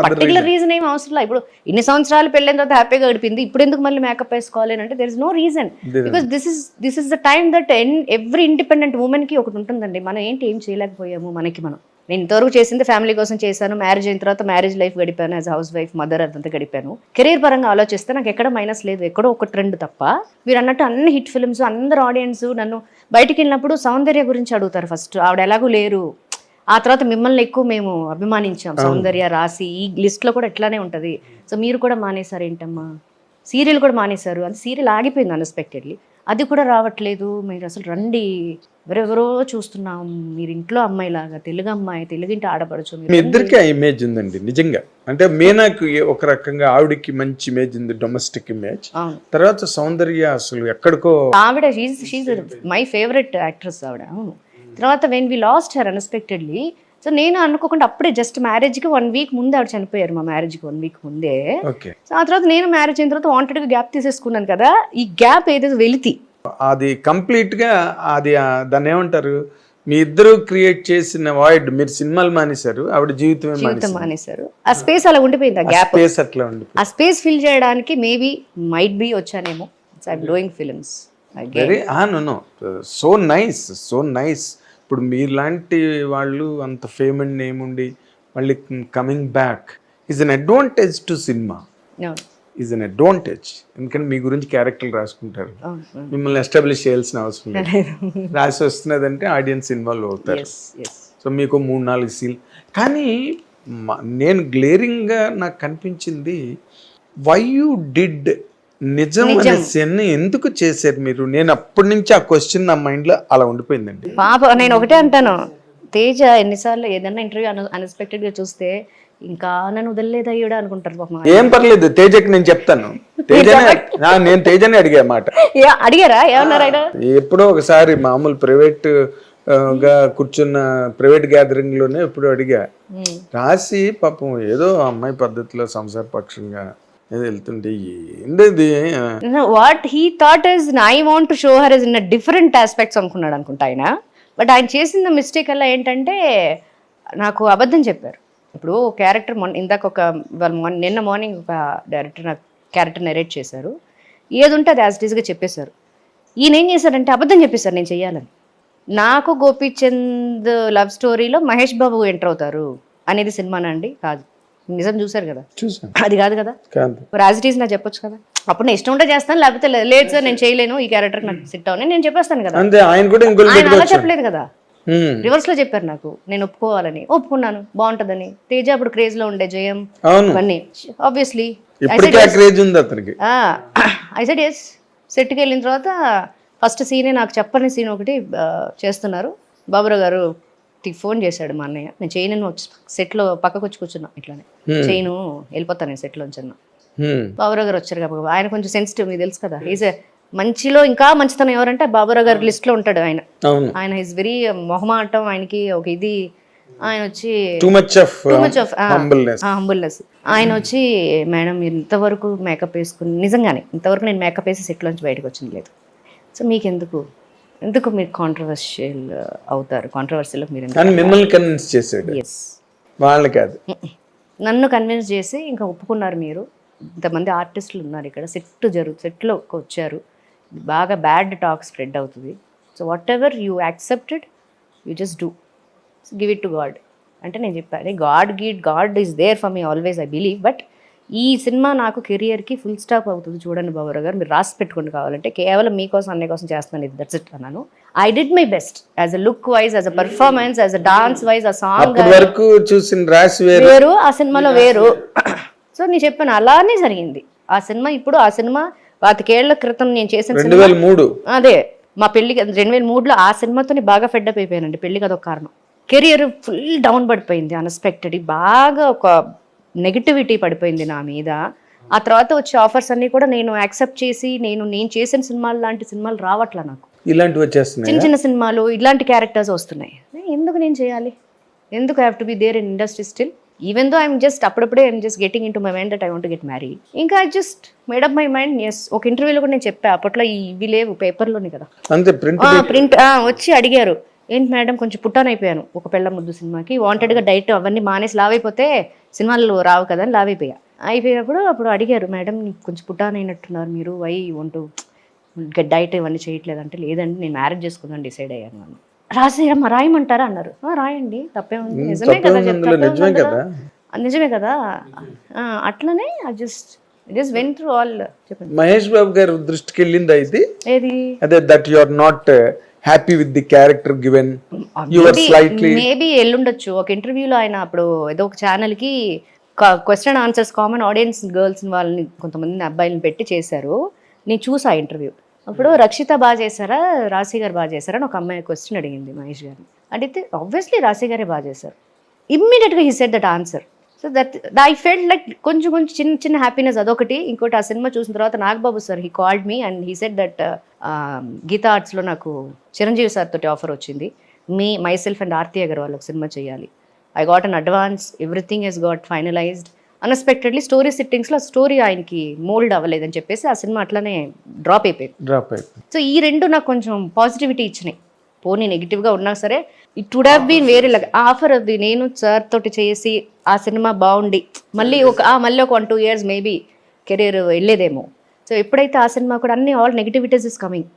Particular reason ఏం అవసరం లేదు. ఇప్పుడు ఇన్ని సంవత్సరాలు పెళ్ళైన తర్వాత హ్యాపీగా గడిపింది, ఇప్పుడు ఎందుకు మళ్ళీ మేకప్ వేసుకోవాలి అని అంటే there is no reason. Because this is the time that every independent women కి ఒకటి ఉంటుందండి. మనం ఏం చేయలేకపోయాము మనకి మనం. నేను ఇంతవరకు చేసింది ఫ్యామిలీ కోసం చేశాను. మ్యారేజ్ అయిన తర్వాత మ్యారేజ్ లైఫ్ గడిపాను, యాజ్ హౌస్ వైఫ్, మదర్ అదంతా గడిపాను. కెరీర్ పరంగా ఆలోచిస్తే నాకు ఎక్కడ మైనస్ లేదు, ఎక్కడో ఒక ట్రెండ్ తప్ప. మీరు అన్నట్టు అన్ని హిట్ ఫిల్మ్స్, అందరు ఆడియన్స్ నన్ను బయటికి వెళ్ళినప్పుడు సౌందర్య గురించి అడుగుతారు ఫస్ట్. ఆవిడ ఎలాగూ లేరు, ఆ తర్వాత మిమ్మల్ని ఎక్కువ మేము అభిమానించాం, సౌందర్య, రాసి, ఈ లిస్ట్లో కూడా ఎట్లానే ఉంటుంది. సో మీరు కూడా మానేశారు ఏంటమ్మా, సీరియల్ కూడా మానేశారు అని. సీరియల్ ఆగిపోయింది అన్ఎక్స్పెక్టెడ్లీ, అది కూడా రావట్లేదు. మీరు అసలు రండి, ఎవరెవరో చూస్తున్నాం, మీరు ఇంట్లో అమ్మాయిలాగా, తెలుగు అమ్మాయి, తెలుగింటి ఆడపడచ్చు. మీ ఇద్దరికి ఆ ఇమేజ్ ఉందండి నిజంగా. అంటే మీనాకు ఒక రకంగా ఆవిడకి మంచి ఇమేజ్ ఉంది, డొమెస్టిక్ ఇమేజ్. తర్వాత సౌందర్య అసలు ఎక్కడికో, ఆవిడ షీజ్ మై ఫేవరెట్ యాక్ట్రెస్ ఆవిడ. అవును. తర్వాత when we lost her unexpectedly, so నేను అనుకోకుండా అప్పుడే జస్ట్ మ్యారేజ్కి 1 వీక్ ముందే ఆవిడ చనిపోయారు, మా మ్యారేజ్కి 1 వీక్ ముందే. సో ఆ తర్వాత నేను మ్యారేజ్ అయిన తర్వాత వాంటెడ్గా గ్యాప్ తీసేసుకున్నాను కదా. ఈ గ్యాప్ ఏదైతే వెలితి అది కంప్లీట్ గా అది దాన్ని ఏమంటారు, మీ ఇద్దరు క్రియేట్ చేసిన వాయిడ్. మీరు సినిమాలు మానేశారు, ఆవిడ జీవితం మానేశారు. ఆ స్పేస్ అలా ఉండిపోయింది, ఆ గ్యాప్ అట్లా ఉండి. ఆ స్పేస్ ఫిల్ చేయడానికి మేబీ మైట్ బి వచ్చానేమో. I'm doing films very so nice. ఇప్పుడు మీలాంటి వాళ్ళు అంత ఫేమ్ అండ్ నేమ్ ఉండి మళ్ళీ coming back is an advantage to cinema, is an advantage. ఎందుకంటే మీ గురించి క్యారెక్టర్లు రాసుకుంటారు, మిమ్మల్ని ఎస్టాబ్లిష్ చేయాల్సిన అవసరం లేదు. రాసి వస్తున్నదంటే ఆడియన్స్ ఇన్వాల్వ్ అవుతారు. సో మీకు 3-4 సీన్లు. కానీ నేను గ్లేరింగ్గా నాకు కనిపించింది, వై యూ డిడ్ నిజం అనే సీన్ ఎందుకు చేశారు మీరు? నేను అప్పటి నుంచి ఆ క్వశ్చన్ నా మైండ్ లో అలా ఉండిపోయిందండి. పాప నేను ఒకటే అంటాను, తేజ ఎన్నిసార్లు ఏదైనా ఇంటర్వ్యూ అన్ఎక్స్పెక్టెడ్ గా చూస్తే ఇంకా నన్ను వదలలేదు అయ్యాడు అనుకుంటారు పాప. ఏం పర్లేదు, తేజకి నేను చెప్తాను. నేను తేజని అడిగా మాట. అడిగారా? ఏమన్నారు ఆయన? ఎప్పుడో ఒకసారి మామూలు ప్రైవేట్ గా కూర్చున్న ప్రైవేట్ గ్యాదరింగ్ లోనే ఎప్పుడో అడిగా. రాసి పాపం ఏదో అమ్మాయి పద్ధతిలో సంసార పక్షంగా వెళ్తుంటే ఏంటది, what he thought is I want to show her is in different aspects అనుకున్నాడు అనుకుంటా ఆయన. బట్ ఆయన చేసిన మిస్టేక్ అలా ఏంటంటే నాకు అబద్ధం చెప్పారు. ఇప్పుడు క్యారెక్టర్ ఇందాక నిన్న మార్నింగ్ ఒక డైరెక్టర్ నాకు క్యారెక్టర్ నెరేట్ చేశారు. ఏది ఉంటే అది యాజ్ ఇట్ ఈస్గా చెప్పేశారు. ఈయన ఏం చేశారంటే అబద్ధం చెప్పేశారు నేను చెయ్యాలని. నాకు గోపీచంద్ లవ్ స్టోరీలో మహేష్ బాబు ఎంటర్ అవుతారు అనేది సినిమానా అండి? కాదు. నిజం చూసారు కదా, అది కాదు కదా. యాజ్ ఇట్ ఈస్ నాకు చెప్పొచ్చు కదా. అప్పుడు నేను ఇష్టం ఉంటే చేస్తాను, లేకపోతే లేదు సార్ నేను చేయలేను, ఈ క్యారెక్టర్ నాకు సిట్ అవును నేను చెప్పేస్తాను కదా. ఆయన అలా చెప్పలేదు కదా, రివర్స్ లో చెప్పారు నాకు. నేను ఒప్పుకోవాలని ఒప్పుకున్నాను, బాగుంటదని. తేజ అప్పుడు క్రేజ్ లో ఉండే, జయం అవన్నీ ఆబ్వియస్లీ ఐ సెడ్ ఎస్. సెట్కి వెళ్ళిన తర్వాత ఫస్ట్ సీనే నాకు చెప్పని సీన్ ఒకటి చేస్తున్నారు. బాబురావు గారు ఫోన్ చేశాడు మా అన్నయ్య, నేను చేయను వచ్చి సెట్లో పక్కకు వచ్చి కూర్చున్నా, ఇట్లానే చేయను వెళ్ళిపోతాను నేను సెట్లో వచ్చి అన్నా. బాబురావు గారు వచ్చారు కాబట్టి ఆయన కొంచెం సెన్సిటివ్, మీకు తెలుసు కదా. ఈజ్ మంచిలో ఇంకా మంచితనం ఎవరంటే బాబురావు గారి లిస్ట్ లో ఉంటాడు ఆయన. ఆయన ఈజ్ వెరీ మొహమాటం, ఆయనకి ఒక ఇది. ఆయన వచ్చి హంబుల్నెస్. ఆయన వచ్చి మేడం మీరు ఇంతవరకు మేకప్ వేసుకుని, నిజంగానే ఇంతవరకు నేను మేకప్ వేసి సెట్లోంచి బయటకు వచ్చింది లేదు. సో మీకెందుకు మీరు కాంట్రవర్షియల్ అవుతారు, కాంట్రవర్షియల్ మీరు మిమ్మల్ని కన్విన్స్ చేశాడు. వాళ్ళు కాదు, నన్ను కన్విన్స్ చేసి ఇంకా ఒప్పుకున్నారు. మీరు ఇంతమంది ఆర్టిస్టులు ఉన్నారు ఇక్కడ, సెట్లో వచ్చారు, బాగా బ్యాడ్ టాక్ స్ప్రెడ్ అవుతుంది. So whatever you accepted you just do, give it to God అంటే నేను చెప్పాను. God is there for me always, I believe. But ఈ సినిమా నాకు కెరియర్కి ఫుల్ స్టాప్ అవుతుంది. చూడండి బాబురావు గారు, మీరు రాసి పెట్టుకోండి, కావాలంటే కేవలం మీకోసం అన్నయ్య కోసం చేస్తున్నాను, ఇది దట్స్ ఇట్ అన్నాను. I did my best as a look wise, as a performance, as a dance wise, ఆ సాంగ్ వేరు, ఆ సినిమాలో వేరు. సో నేను చెప్పాను అలానే జరిగింది ఆ సినిమా. ఇప్పుడు ఆ సినిమా 5 ఏళ్ల క్రితం నేను చేసిన 2003, అదే మా పెళ్లికి 2003లో ఆ సినిమాతో బాగా ఫెడ్అప్ అయిపోయానండి. పెళ్లికి అదొక కారణం. కెరియర్ ఫుల్ డౌన్ పడిపోయింది అన్ఎక్స్పెక్టెడ్, బాగా ఒక నెగిటివిటీ పడిపోయింది నా మీద. ఆ తర్వాత వచ్చే ఆఫర్స్ అన్ని కూడా నేను యాక్సెప్ట్ చేసి, నేను చేసిన సినిమాలు లాంటి సినిమాలు రావట్లా నాకు. ఇలాంటివి వచ్చేస్తున్నాయి, చిన్న చిన్న సినిమాలు, ఇలాంటి క్యారెక్టర్స్ వస్తున్నాయి. ఎందుకు నేను చేయాలి? ఎందుకు I have to be there in industry still? Even though I'm just అప్పుడప్పుడే I'm just getting in to my mind that I want to get married. ఇంకా I just made up my mind. Yes, ఒక ఇంటర్వ్యూలో కూడా నేను చెప్పా, అప్పట్లో ఇవి లేవు, పేపర్లోనే కదా, అంతే, ప్రింట్ వచ్చి అడిగారు ఏంటి మేడం కొంచెం పుట్టాన్ అయిపోయాను ఒక పెళ్ళ ముద్దు సినిమాకి, వాంటెడ్గా డైట్ అవన్నీ మానేసి లావైపోతే సినిమాలు రావు కదా అని అయిపోయినప్పుడు అప్పుడు అడిగారు, మేడం కొంచెం పుట్టాన్ అయినట్టున్నారు మీరు, వై వంటూ డైట్ ఇవన్నీ చేయట్లేదంటే, లేదండి నేను మ్యారేజ్ చేసుకుందాం డిసైడ్ అయ్యాను అని. రాసేయమ్మా రాయమంటారా అన్నారు. రాయండి తప్పేముంది, నిజమే కదా నిజమే కదా. అట్లనే జస్ట్ వెంట్ త్రూ ఆల్. చెప్పండి. మహేష్ బాబు గారు దృష్టికి వెళ్ళింది అయితే ఏది అదే that you are not happy with the character given you are slightly maybe ఎల్లుండొచ్చు. ఒక ఇంటర్వ్యూలో ఆయన అప్పుడు ఏదో ఒక ఛానల్ కి question answers common audience girls వాళ్ళని కొంతమంది అబ్బాయిలను పెట్టి చేశారు. నేను చూసా ఇంటర్వ్యూ. అప్పుడు రక్షిత బాగా చేశారా రాశి గారు బాగా చేశారా అని ఒక అమ్మాయి క్వశ్చన్ అడిగింది మహేష్ గారిని. అడిగితే ఆబ్వియస్లీ రాశి గారే బాగా చేశారు. ఇమ్మీడియట్గా he said that answer. So that I felt like కొంచెం చిన్న చిన్న హ్యాపీనెస్ అదొకటి. ఇంకోటి ఆ సినిమా చూసిన తర్వాత Nagababu sir he called me and he said that Geetha ఆర్ట్స్లో నాకు చిరంజీవి సార్ తోటి ఆఫర్ వచ్చింది, myself and Aarti Agarwal ఒక సినిమా చేయాలి. I got an advance, everything he's got finalised. Unexpectedly story సిట్టింగ్స్లో స్టోరీ ఆయనకి మోల్డ్ అవ్వలేదని చెప్పేసి ఆ సినిమా అట్లానే డ్రాప్ అయిపోయింది. సో ఈ రెండు నాకు కొంచెం పాజిటివిటీ ఇచ్చినాయి. పోనీ నెగిటివ్గా ఉన్నా సరే ఇట్ వుడ్ హ్యావ్ బీన్ వేరే లాగా ఆఫర్ అది. నేను సార్ తోటి చేసి ఆ సినిమా బాగుండి మళ్ళీ ఒక 1-2 years మేబీ కెరీర్ వెళ్ళేదేమో. సో ఎప్పుడైతే ఆ సినిమా కూడా అన్ని all negativities is coming,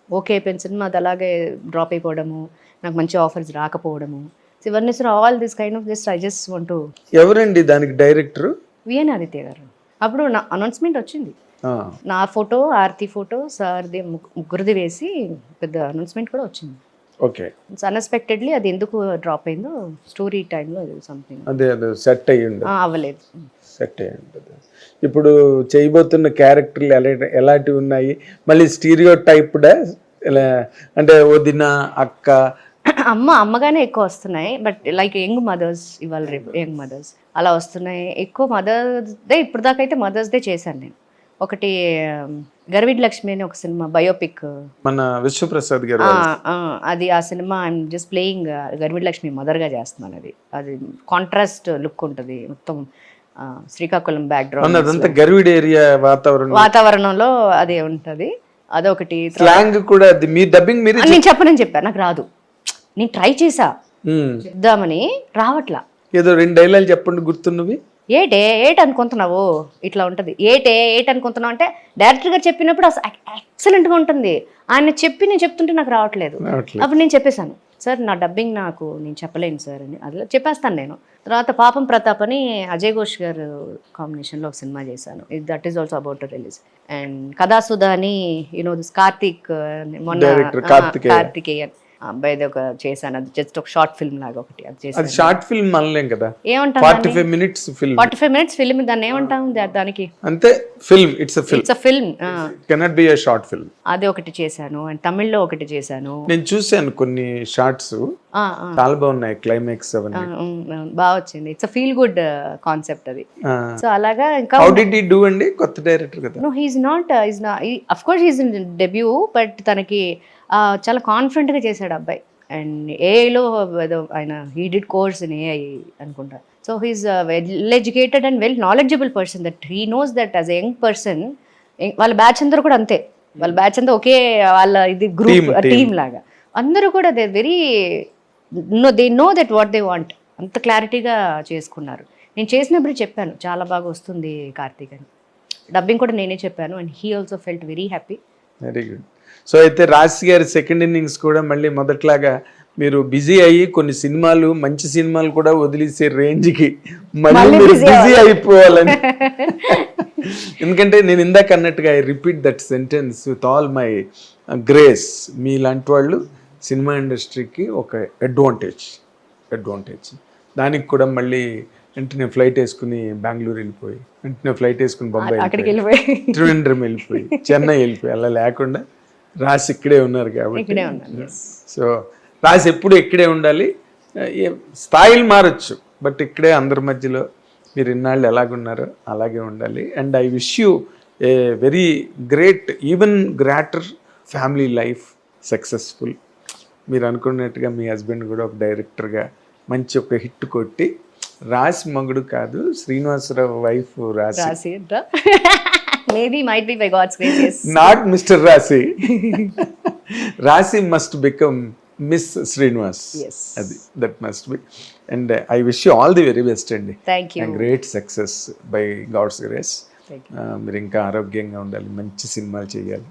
okay అయిపోయిన సినిమా అది అలాగే డ్రాప్ అయిపోవడము, నాకు మంచి ఆఫర్స్ రాకపోవడము. సో ఇవన్నీ sir all this kind of just I just want to. ఎవరండి దానికి డైరెక్టర్? విఎన్ ఆదిత్య గారు. అప్పుడు నా అనౌన్స్మెంట్ వచ్చింది, నా ఫోటో ఆర్తి ఫోటో సార్ది ముగ్గురిది వేసి పెద్ద అనౌన్స్మెంట్ కూడా వచ్చింది. ఓకే. అన్ఎక్స్పెక్టెడ్లీ అది ఎందుకు డ్రాప్ అయిందో స్టోరీ టైంలో సంథింగ్ అదే సెట్ అయ్యింది, అవ్వలేదు. సెట్ అయ్యి ఉంటుంది. ఇప్పుడు చేయబోతున్న క్యారెక్టర్లు ఎలాంటివి ఉన్నాయి? మళ్ళీ స్టీరియో టైప్డా అంటే వదిన అక్క అమ్మగానే ఎక్కువ వస్తున్నాయి. బట్ లైక్ యంగ్ మదర్స్, ఇవాళ రేపు యంగ్ మదర్స్ అలా వస్తున్నాయి ఎక్కువ. మదర్స్ డే ఇప్పుడు దాకా అయితే మదర్స్ డే చేశాను నేను. ఒకటి గర్విడ్ లక్ష్మి అని ఒక సినిమా బయోపిక్, మన విశ్వప్రసాద్ గారు అది. ఆ సినిమా ఐఎమ్ జస్ట్ ప్లేయింగ్ గర్విడ్ లక్ష్మి మదర్గా చేస్తున్నాను. అది కాంట్రాస్ట్ లుక్ ఉంటుంది మొత్తం, శ్రీకాకుళం బ్యాక్గ్రౌండ్ గర్విడ్ ఏరియా వాతావరణంలో అదే ఉంటుంది. అదొకటి. స్లాంగ్ కూడా మీ డబ్బింగ్ మీరు నేను చెప్పాను నాకు రాదు, నేను ట్రై చేసా చెప్దామని రావట్లా. ఏదో 2 డైలాగులు చెప్పండి గుర్తున్నవి. ఏట్ అనుకుంటున్నావు ఇట్లా ఉంటుంది, ఏట్ అనుకుంటున్నావు అంటే డైరెక్టర్ గారు చెప్పినప్పుడు ఎక్సలెంట్గా ఉంటుంది. ఆయన నేను చెప్తుంటే నాకు రావట్లేదు. అప్పుడు నేను చెప్పేశాను, సార్ నా డబ్బింగ్ నేను చెప్పలేను సార్ అని. అది చెప్పేస్తాను నేను. తర్వాత పాపం ప్రతాప్ అని అజయ్ ఘోష్ గారు కాంబినేషన్లో ఒక సినిమా చేశాను, that is also about to release. And Kathasudha అని దిస్ కార్తీక్, మొన్న కార్తికేయన్ అబ్బాయిది ఒక చేశాను. అది జస్ట్ ఒక షార్ట్ ఫిల్మ్ లాగా ఒకటి అది చేశాను. షార్ట్ ఫిల్మ్ అనలేం కదా, ఏమంటాం 45 minutes ఫిల్మ్. 45 minutes ఫిల్మ్, దాన్ని ఏమంటాం దానికి? అంతే, film. It's a film, cannot be a short film. అది ఒకటి చేశాను. అండ్ తమిళ్లో ఒకటి చేశాను. నేను చూశాను కొన్ని షార్ట్స్, చాలా బాగున్నాయి. క్లైమాక్స్ అవన్నీ బాగా వచ్చింది. It's a feel good concept అది. సో అలాగా ఇంకా హౌ డిడ్ హి డూ అండి? కొత్త డైరెక్టర్ కదా. No, he is not of course he is in debut, but తనకి చాలా కాన్ఫిడెంట్గా చేశాడు అబ్బాయి. అండ్ ఏఐలో ఏదో ఆయన he did course in AI అనుకుంటా. So he's well educated and well knowledgeable person, that he knows that as a young person. వాళ్ళ బ్యాచ్ అందరూ కూడా అంతే, వాళ్ళ బ్యాచ్ అంతా ఒకే వాళ్ళ ఇది గ్రూప్ టీమ్ లాగా అందరూ కూడా they very they know that what they want. అంత క్లారిటీగా చేసుకున్నారు. నేను చేసినప్పుడు చెప్పాను చాలా బాగా వస్తుంది కార్తీక్ అని. డబ్బింగ్ కూడా నేనే చెప్పాను and he also felt very happy. Very good. So అయితే రాశి గారి సెకండ్ ఇన్నింగ్స్ కూడా మళ్ళీ మొదట్లాగా మీరు బిజీ అయ్యి కొన్ని సినిమాలు, మంచి సినిమాలు కూడా వదిలేసే రేంజ్కి మళ్ళీ మీరు బిజీ అయిపోవాలని. ఎందుకంటే నేను ఇందాక అన్నట్టుగా I repeat that sentence with all my grace. మీలాంటి వాళ్ళు సినిమా ఇండస్ట్రీకి ఒక అడ్వాంటేజ్. దానికి కూడా మళ్ళీ వెంటనే ఫ్లైట్ వేసుకుని బెంగళూరు వెళ్ళిపోయి, వెంటనే ఫ్లైట్ వేసుకుని బొంబాయి, త్రివేంద్రం వెళ్ళిపోయి, చెన్నై వెళ్ళిపోయి, అలా లేకుండా రాసి ఇక్కడే ఉన్నారు కాబట్టి. సో రాసి ఎప్పుడు ఇక్కడే ఉండాలి. స్థాయిలు మారచ్చు, బట్ ఇక్కడే అందరి మధ్యలో మీరు ఇన్నాళ్ళు ఎలాగున్నారో అలాగే ఉండాలి. And I wish you a very great, even greater family life, successful. మీరు అనుకున్నట్టుగా మీ హస్బెండ్ కూడా ఒక డైరెక్టర్గా మంచి ఒక హిట్ కొట్టి, రాసి మగుడు కాదు శ్రీనివాసరావు వైఫ్ రాసి, maybe might be by God's grace, yes. Not Mr. Rasi. Rasi must become Miss Srinivas. Yes. అది that must be. And I wish you all the very best అండి. Thank you. Great success by God's grace. Thank మీరు ఇంకా ఆరోగ్యంగా ఉండాలి, మంచి సినిమాలు చేయాలి.